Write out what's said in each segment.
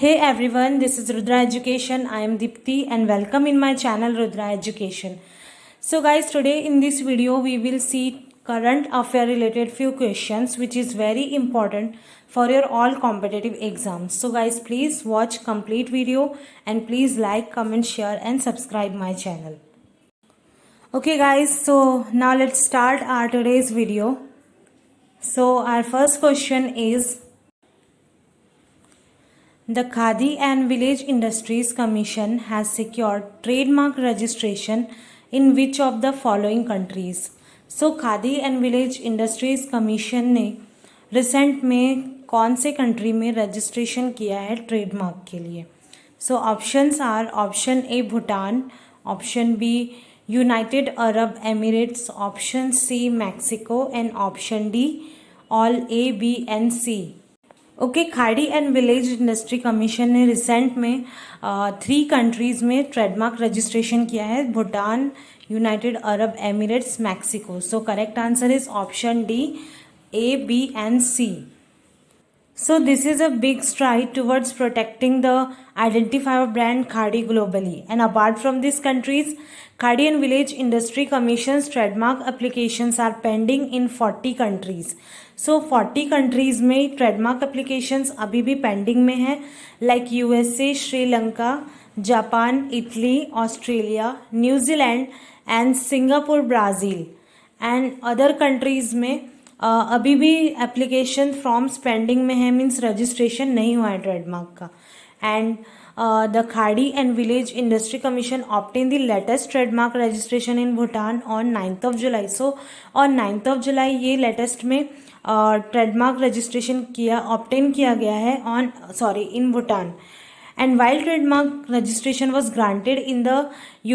Hey everyone, this is Rudra Education. I am Dipti and welcome in my channel Rudra Education. So guys, today in this video we will see current affair related few questions which is very important for your all competitive exams. So guys, please watch complete video and please like, comment, share and subscribe my channel. Okay guys, so now let's start our today's video. So our first question is, the Khadi and Village Industries Commission has secured trademark registration in which of the following countries? So khadi and village industries commission ने recent में कौन से country में registration किया है trademark के लिए? So options are option A Bhutan, option B United Arab Emirates, option C Mexico and option D all A B and C. Okay, Khadi and village industry commission ने रिसेंट में 3 कंट्रीज़ में trademark registration किया है, Bhutan, United Arab Emirates, Mexico. So correct answer is option D, A, B and C. So this is a big stride towards protecting the identifier brand Khadi globally. And apart from these countries, Khadi and Village Industry Commission's trademark applications are pending in 40 countries. So 40 countries में trademark applications अभी भी pending में है, like USA, Sri Lanka, Japan, Italy, Australia, New Zealand and Singapore, Brazil and other countries में अभी भी application forms pending में है, मीन्स रजिस्ट्रेशन नहीं हुआ है ट्रेडमार्क का. एंड द खाड़ी and village industry commission obtain the latest trademark registration in Bhutan on 9th of July. So on 9th of July ये लेटेस्ट में ट्रेडमार्क रजिस्ट्रेशन ऑब्टेन किया गया है इन Bhutan. And while trademark registration was granted in the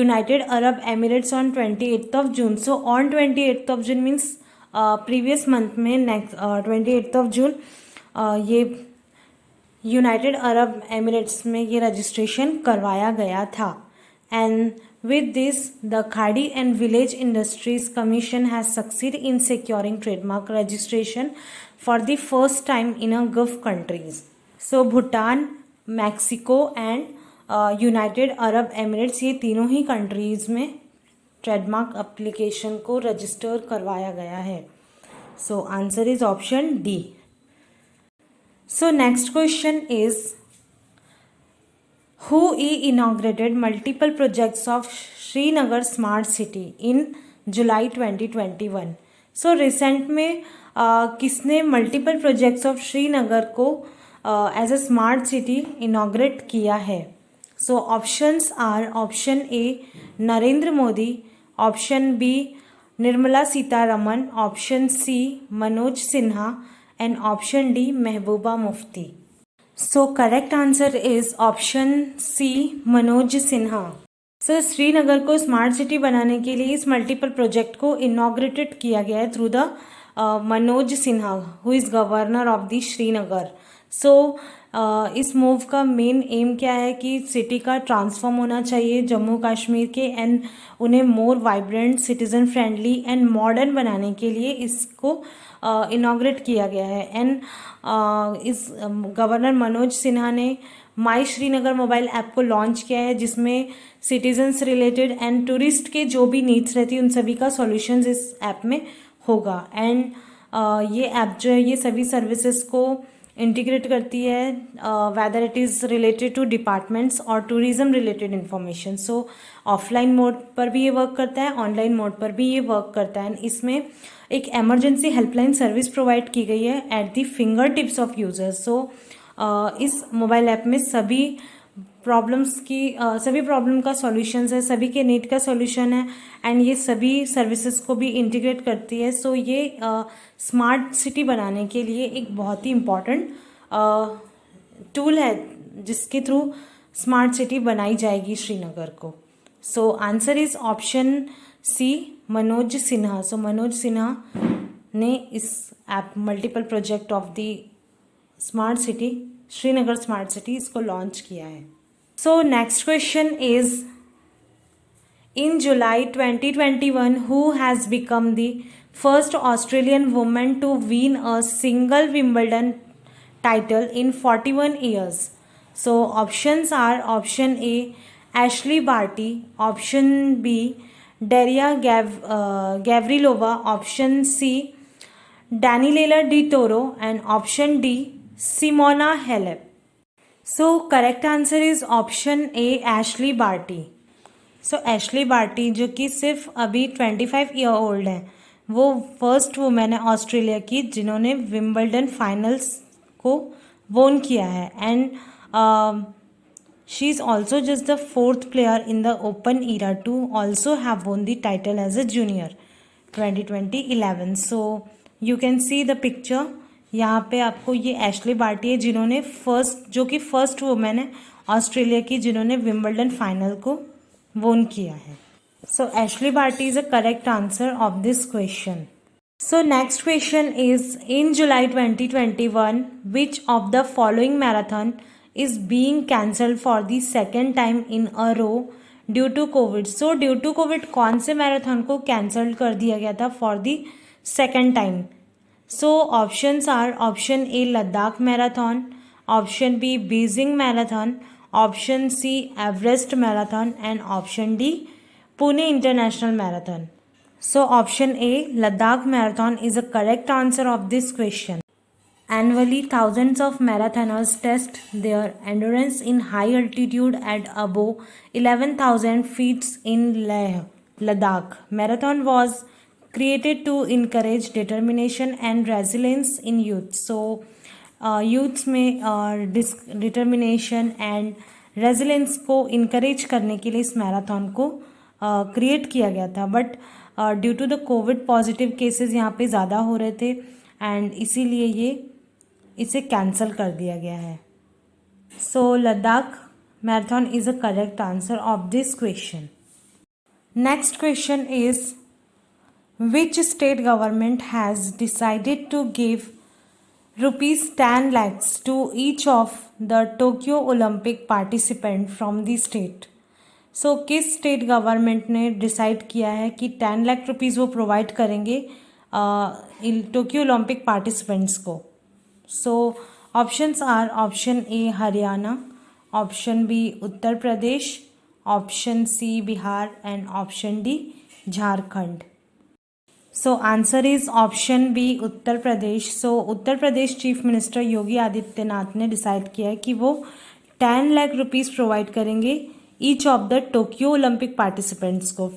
United Arab Emirates on 28th of June. So on 28th of June means previous month में 28th of June ये United Arab Emirates में ये registration करवाया गया था. एंड विद दिस द खाड़ी and village industries commission has succeed in securing trademark registration for the first time in a gulf countries. So Bhutan, Mexico and United Arab Emirates, ये तीनों ही countries में trademark application को register करवाया गया है. सो answer is option D. So next question is, who inaugurated multiple projects of Srinagar smart city in July 2021. So recent में किसने multiple projects of Srinagar को as a smart city inaugurate किया है? So options are option A Narendra Modi, option B Nirmala Sitharaman, option C Manoj Sinha and option D Mehbooba Mufti. So correct answer is option C Manoj Sinha. So Srinagar को smart city बनाने के लिए इस मल्टीपल प्रोजेक्ट को inaugurated किया गया है through the Manoj Sinha who is governor of the Srinagar. So इस मूव का मेन एम क्या है कि सिटी का ट्रांसफॉर्म होना चाहिए जम्मू कश्मीर के, एंड उन्हें more vibrant, citizen friendly and modern बनाने के लिए इसको इनॉग्रेट किया गया है. एंड इस गवर्नर मनोज सिन्हा ने माई श्रीनगर मोबाइल ऐप को लॉन्च किया है जिसमें सिटीजन्स रिलेटेड एंड टूरिस्ट के जो भी नीड्स रहती है उन सभी का सॉल्यूशंस इस ऐप में होगा. एंड ये ऐप जो है ये सभी सर्विसेज को इंटीग्रेट करती है, whether it is related to departments और tourism related information. So offline mode पर भी ये वर्क करता है, ऑनलाइन मोड पर भी ये वर्क करता है. इसमें एक एमरजेंसी हेल्पलाइन सर्विस प्रोवाइड की गई है at the finger tips of users. So इस मोबाइल ऐप में सभी प्रॉब्लम का सॉल्यूशंस है, सभी के नीड का सॉल्यूशन है एंड ये सभी सर्विसेज को भी इंटीग्रेट करती है. सो ये स्मार्ट सिटी बनाने के लिए एक बहुत ही इम्पॉर्टेंट टूल है जिसके थ्रू स्मार्ट सिटी बनाई जाएगी श्रीनगर को. So answer is option C Manoj Sinha. So Manoj Sinha ने इस app multiple project of the smart city Srinagar smart city इसको लॉन्च किया है. So next question is, in July 2021, who has become the first Australian woman to win a single Wimbledon title in 41 years? So options are option A Ashley Barty, option B Daria Gavrilova, option C Daniela Di Toro, and option D Simona Halep. So correct answer is option A Ashley Barty. So Ashley Barty जो कि सिर्फ अभी 25 year old है, वो first women है Australia की जिन्होंने Wimbledon finals को वोन किया है. And she is also just the fourth player in the open era to also have won the title as a junior 2011. So you can see the picture. यहाँ पे आपको ये Ashley Barty है जिन्होंने जो कि फर्स्ट वुमेन है Australia की जिन्होंने विम्बल्डन फाइनल को वोन किया है. So Ashley Barty is a correct answer of this question. So next question is in July 2021 which of the following marathon is being cancelled for the second time in a row due to COVID. So due to COVID कौन से marathon को cancel कर दिया गया था for the second time. So options are option A Ladakh marathon, option B Beijing marathon, option C Everest Marathon, and option D Pune International Marathon. So option A Ladakh Marathon is a correct answer of this question. Annually thousands of marathoners test their endurance in high altitude at above 11,000 feet in Leh, Ladakh. Marathon was created to encourage determination and resilience in youth. So youths में determination and resilience को encourage करने के लिए इस marathon को create किया गया था. But due to the covid positive cases यहाँ पे ज़्यादा हो रहे थे एंड इसीलिए इसे कैंसिल कर दिया गया है. So Ladakh marathon is a correct answer of this question. Next question is which state government has decided to give rupees 10 lakhs to each of the Tokyo Olympic participant from the state. So किस state government ने decide किया है कि 10 lakh rupees वो provide करेंगे Tokyo Olympic participants को. So options are option A Haryana, option B Uttar Pradesh, option C Bihar and option D Jharkhand. So answer is option B Uttar Pradesh. So Uttar Pradesh chief minister Yogi Adityanath ने decide किया है कि वो 10 लाख रुपीज़ प्रोवाइड करेंगे each of the Tokyo Olympic participants को.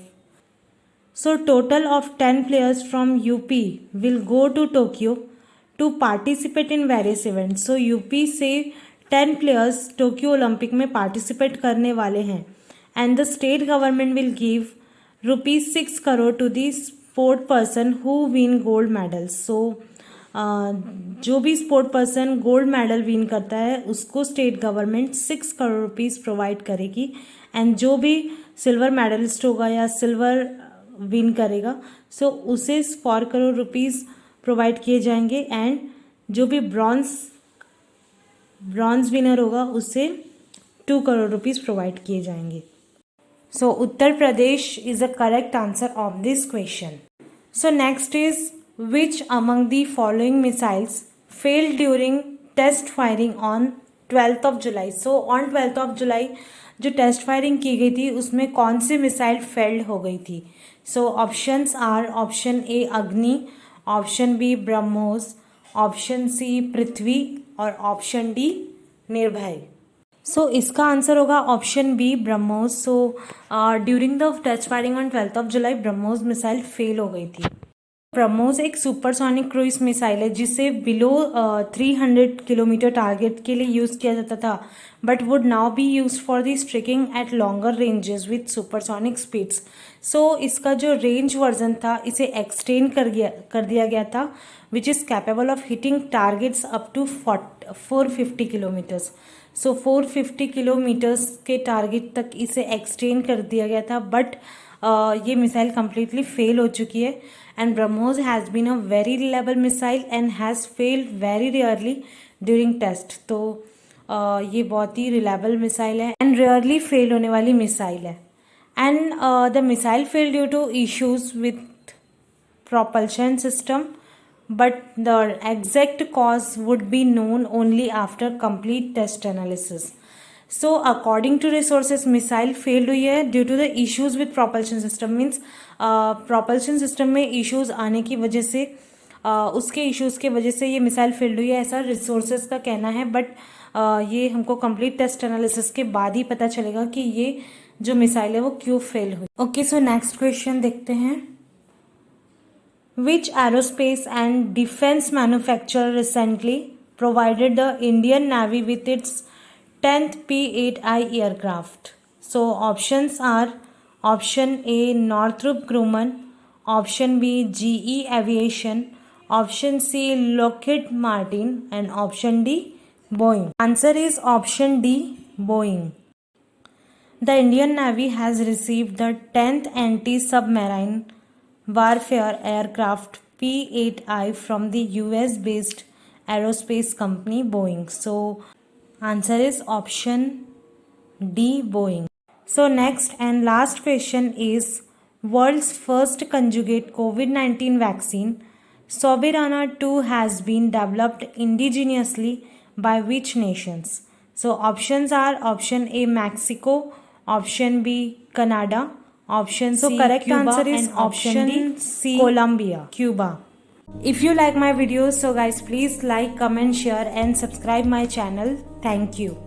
सो total of 10 players from UP will go to Tokyo to participate in various events. So UP से 10 players Tokyo Olympic में participate करने वाले हैं and the state government will give ₹6 crore to the sport person who win gold medal. So जो भी sport person gold medal win करता है उसको state government 6 crore rupees provide करेगी एंड जो भी सिल्वर मेडलिस्ट होगा या सिल्वर विन करेगा सो उसे 4 करोड़ रुपीज़ प्रोवाइड किए जाएंगे एंड जो भी ब्रॉन्ज विनर होगा उसे 2 करोड़ रुपीज़ प्रोवाइड किए जाएंगे. So Uttar Pradesh is the correct answer of this question. So next is which among the following missiles failed during test firing on 12th of July. So on 12th of July जो test firing की गई थी उसमें कौन सी missile failed हो गई थी. So options are option A Agni, option B BrahMos, option C Prithvi और ऑप्शन डी निर्भय. सो इसका आंसर होगा option B BrahMos. So during the test firing on 12th of July BrahMos missile fail हो गई थी. ब्रह्मोस एक सुपरसोनिक क्रूइज मिसाइल है जिसे बिलो 300 किलोमीटर टारगेट के लिए यूज़ किया जाता था but would now be use for the striking at longer ranges with supersonic speeds. So इसका जो रेंज वर्जन था इसे एक्सटेंड कर दिया गया था which is capable of hitting targets up to 450 kilometres. So 450 kilometres के टारगेट तक इसे एक्सटेंड कर दिया गया था बट ये मिसाइल कम्प्लीटली फेल हो चुकी है and BrahMos has been a very reliable missile and has failed very rarely during test. तो ये बहुत ही रिलायबल मिसाइल है एंड रेयरली फेल होने वाली मिसाइल है and the missile fail due to issues with propulsion system but the exact cause would be known only after complete test analysis. So according to resources missile failed हुई है due to the issues with propulsion system, means propulsion system में issues आने की वजह से उसके issues के वजह से ये मिसाइल फेल्ड हुई है, ऐसा रिसोर्सेज का कहना है। बट ये हमको कंप्लीट टेस्ट एनालिसिस के बाद ही पता चलेगा कि ये जो मिसाइल है वो क्यों फेल हुई। ओके, सो नेक्स्ट क्वेश्चन देखते हैं। Which aerospace and defense manufacturer recently provided the Indian Navy with its 10th P-8I aircraft? So options are option A Northrop Grumman, option B GE Aviation, option C Lockheed Martin, and option D Boeing. Answer is option D Boeing. The Indian Navy has received the 10th anti-submarine warfare aircraft P-8I from the US-based aerospace company Boeing. So, answer is option D Boeing. So, next and last question is world's first conjugate COVID-19 vaccine Soberana 2 has been developed indigenously by which nations? So, options are option A Mexico, option B Canada, option C correct Cuba, answer is and option D C Colombia, Cuba. If you like my videos, so guys please like, comment, share and subscribe my channel. Thank you.